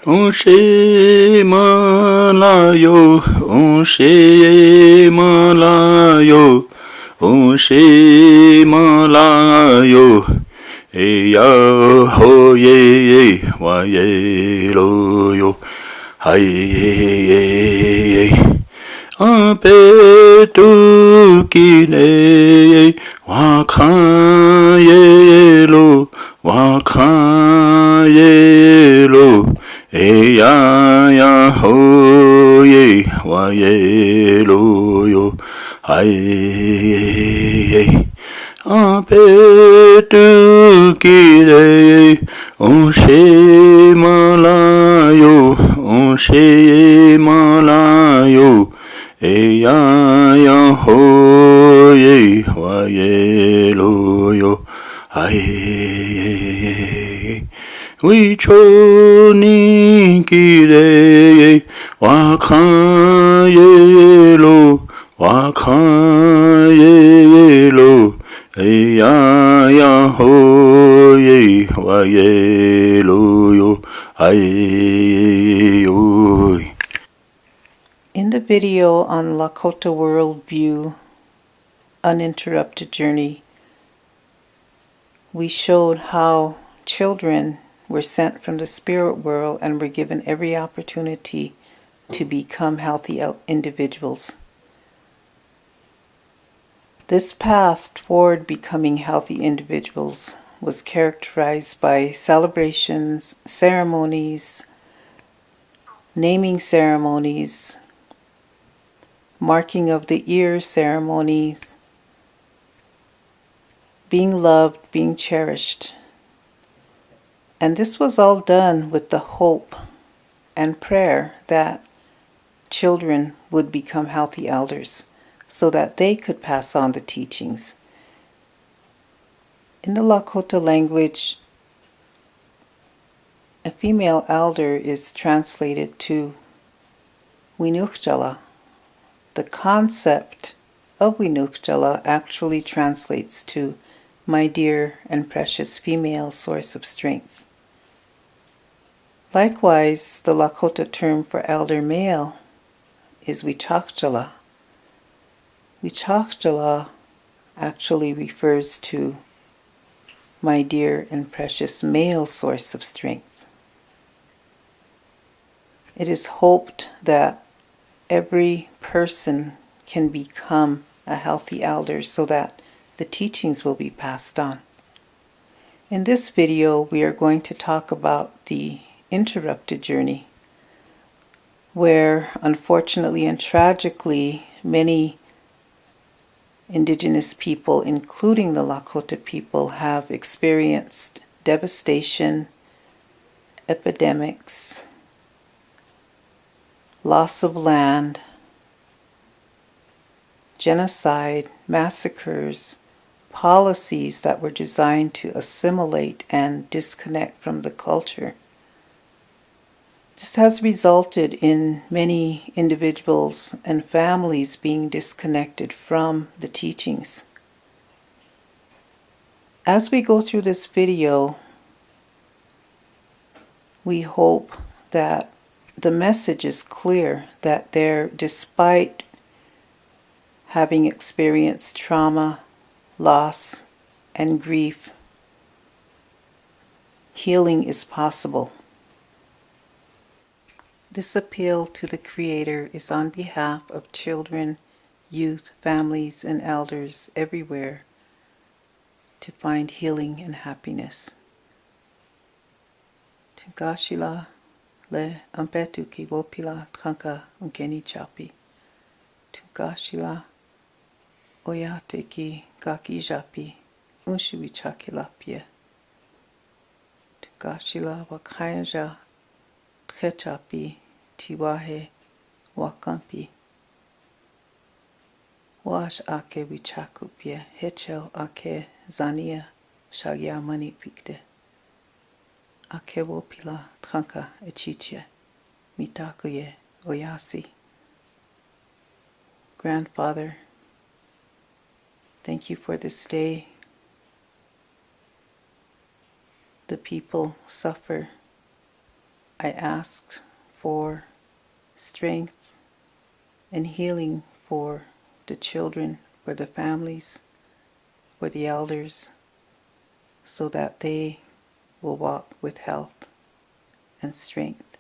Unshe malayo, unshe malayo, unshe malayo, eya ho ye wa ye lo yo, hai ye ape tu kine wa kha ye lo, wa kha ye lo. Ya ya ho ye wa ye lo yo hai ape tu ki re on she malayo ya ho ye wa ye lo yo hai 위초니 기레 와카예로 에야야호예 와예로요 아예요. In the video on Lakota Worldview, Uninterrupted Journey, we showed how children were sent from the spirit world and were given every opportunity to become healthy individuals. This path toward becoming healthy individuals was characterized by celebrations, ceremonies, naming ceremonies, marking of the ear ceremonies, being loved, being cherished. And this was all done with the hope and prayer that children would become healthy elders so that they could pass on the teachings. In the Lakota language, a female elder is translated to ŒİNtroDucing. The concept of ÉİNtroDucing actually translates to my dear and precious female source of strength. Likewise, the Lakota term for elder male is reIntroDucing. reIntroDucing actually refers to my dear and precious male source of strength. It is hoped that every person can become a healthy elder so that the teachings will be passed on. In this video, we are going to talk about the interrupted journey, where unfortunately and tragically many Indigenous people, including the Lakota people, have experienced devastation, epidemics, loss of land, genocide, massacres, policies that were designed to assimilate and disconnect from the culture. This has resulted in many individuals and families being disconnected from the teachings. As we go through this video, we hope that the message is clear, that despite having experienced trauma, loss, and grief, healing is possible. This appeal to the Creator is on behalf of children, youth, families, and elders everywhere to find healing and happiness. ṕ ȳ oyateki kaki japi unshiwichakilapie tukashila wakhayaja tchechapi tiwahe wakampi wash ake wichakupie hechel ake zania shagya mani pikde ake wopila tranka echiche mitakuye oyasi. Grandfather, thank you for this day. The people suffer. I ask for strength and healing for the children, for the families, for the elders, so that they will walk with health and strength.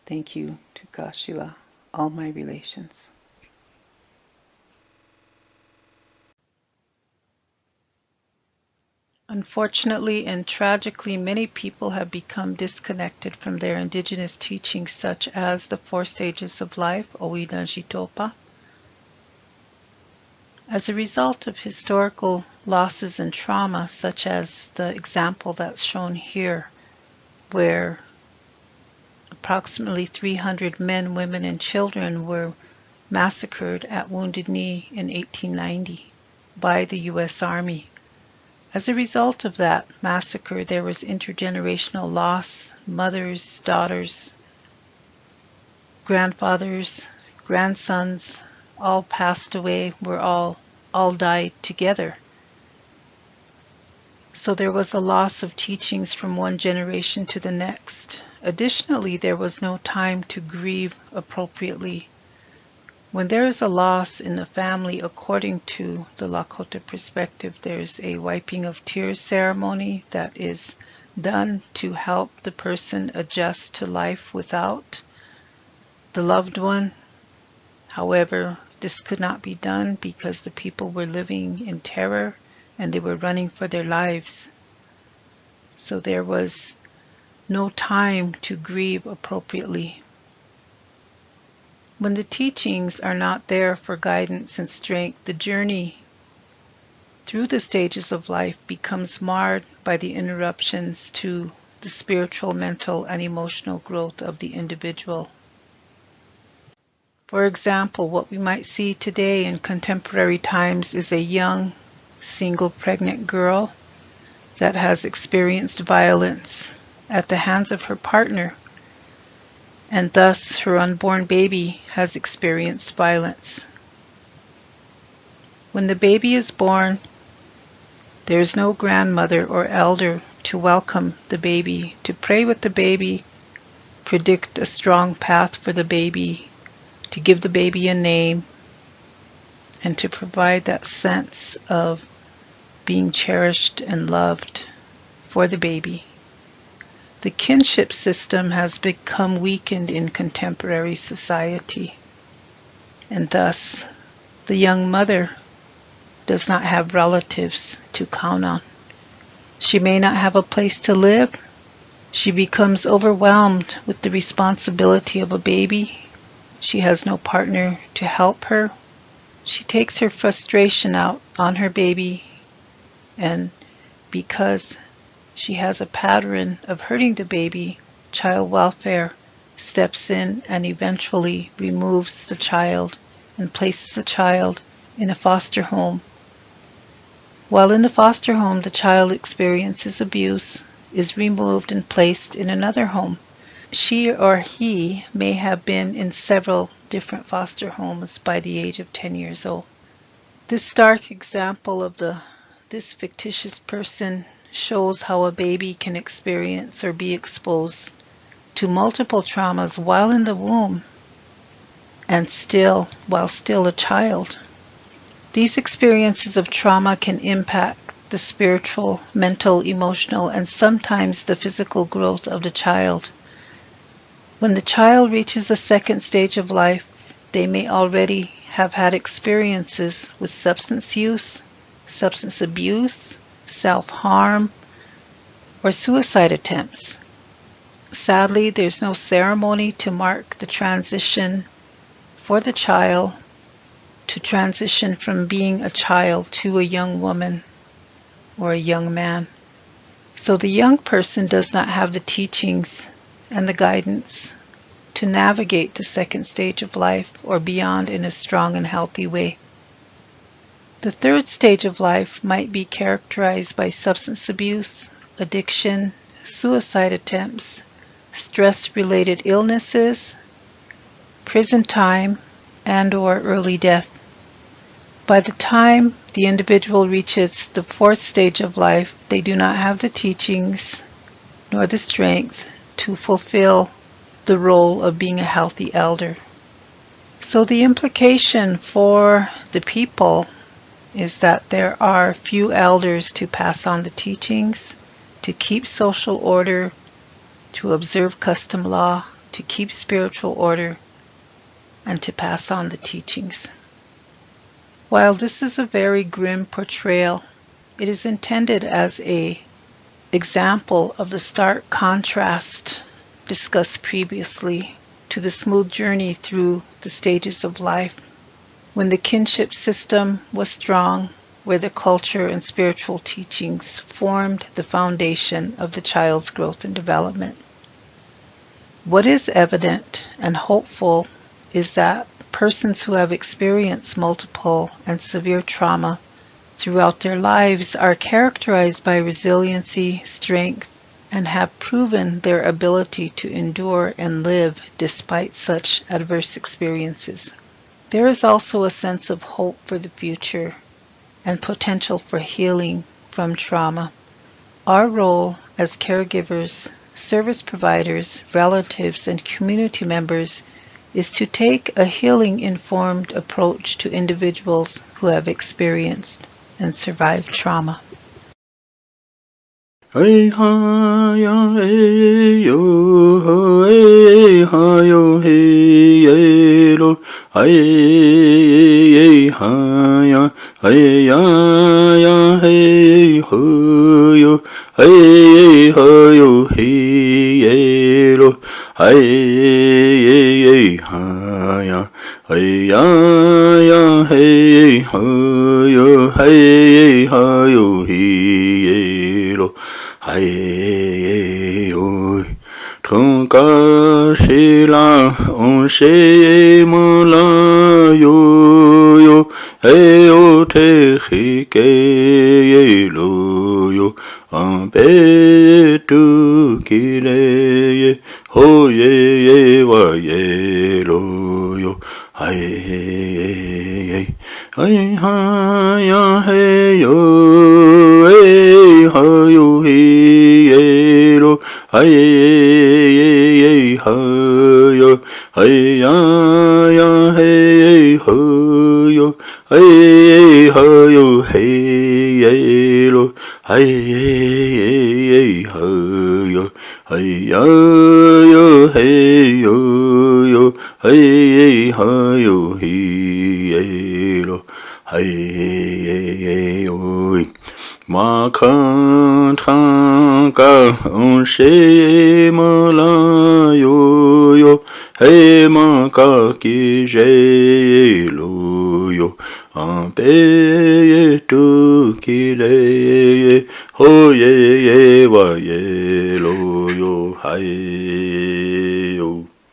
Thank you to Kashila, all my relations. Unfortunately and tragically, many people have become disconnected from their indigenous teachings, such as the 4 stages of life, န့ΗΝ낳. As a result of historical losses and trauma, such as the example that's shown here, where approximately 300 men, women, and children were massacred at Wounded Knee in 1890 by the U.S. Army. As a result of that massacre, there was intergenerational loss. Mothers, daughters, grandfathers, grandsons all passed away, were all died together. So there was a loss of teachings from one generation to the next. Additionally, there was no time to grieve appropriately. When there is a loss in the family, according to the Lakota perspective, there's a wiping of tears ceremony that is done to help the person adjust to life without the loved one. However, this could not be done because the people were living in terror and they were running for their lives. So there was no time to grieve appropriately. When the teachings are not there for guidance and strength, the journey through the stages of life becomes marred by the interruptions to the spiritual, mental, and emotional growth of the individual. For example, what we might see today in contemporary times is a young, single pregnant girl that has experienced violence at the hands of her partner, and thus her unborn baby has experienced violence. When the baby is born, there is no grandmother or elder to welcome the baby, to pray with the baby, predict a strong path for the baby, to give the baby a name, and to provide that sense of being cherished and loved for the baby. The kinship system has become weakened in contemporary society, and thus the young mother does not have relatives to count on. She may not have a place to live. She becomes overwhelmed with the responsibility of a baby. She has no partner to help her. She takes her frustration out on her baby, and because she has a pattern of hurting the baby, child welfare steps in and eventually removes the child and places the child in a foster home. While in the foster home, the child experiences abuse, is removed and placed in another home. She or he may have been in several different foster homes by the age of 10 years old. This stark example of this fictitious person shows how a baby can experience or be exposed to multiple traumas while in the womb and while still a child. These experiences of trauma can impact the spiritual, mental, emotional, and sometimes the physical growth of the child. When the child reaches the 2nd stage of life, they may already have had experiences with substance use, substance abuse, self-harm, or suicide attempts. Sadly, there's no ceremony to mark the transition for the child to transition from being a child to a young woman or a young man. So the young person does not have the teachings and the guidance to navigate the 2nd stage of life or beyond in a strong and healthy way. The 3rd stage of life might be characterized by substance abuse, addiction, suicide attempts, stress-related illnesses, prison time, and/or early death. By the time the individual reaches the fourth stage of life, they do not have the teachings nor the strength to fulfill the role of being a healthy elder. So the implication for the people is that there are few elders to pass on the teachings, to keep social order, to observe custom law, to keep spiritual order, and to pass on the teachings. While this is a very grim portrayal, it is intended as an example of the stark contrast discussed previously to the smooth journey through the stages of life, when the kinship system was strong, where the culture and spiritual teachings formed the foundation of the child's growth and development. What is evident and hopeful is that persons who have experienced multiple and severe trauma throughout their lives are characterized by resiliency, strength, and have proven their ability to endure and live despite such adverse experiences. There is also a sense of hope for the future and potential for healing from trauma. Our role as caregivers, service providers, relatives, and community members is to take a healing-informed approach to individuals who have experienced and survived trauma. Hey ha ya hey yo hey lo hey ha ya hey ho yo hey yo hey lo hey ha ya hey ho yo hey yo hey lo Aïe, oi, ton caché là, on sait mon la yo yo, et au te chique lo yo, en paix tout qu'il est, oh ye wa ye lo yo, aïe, aïe, aïe, aïe, yo, ha yo he lo ay ha yo ay ya hey ho yo ay ha yo hey lo ay ha yo ay ya yo hey yo ay ha yo hey lo ay yo ma kan ka on she ma la yo yo hey ma ka ki je lo yo en paix tout qu'il est ho ye wa ye lo yo hai yo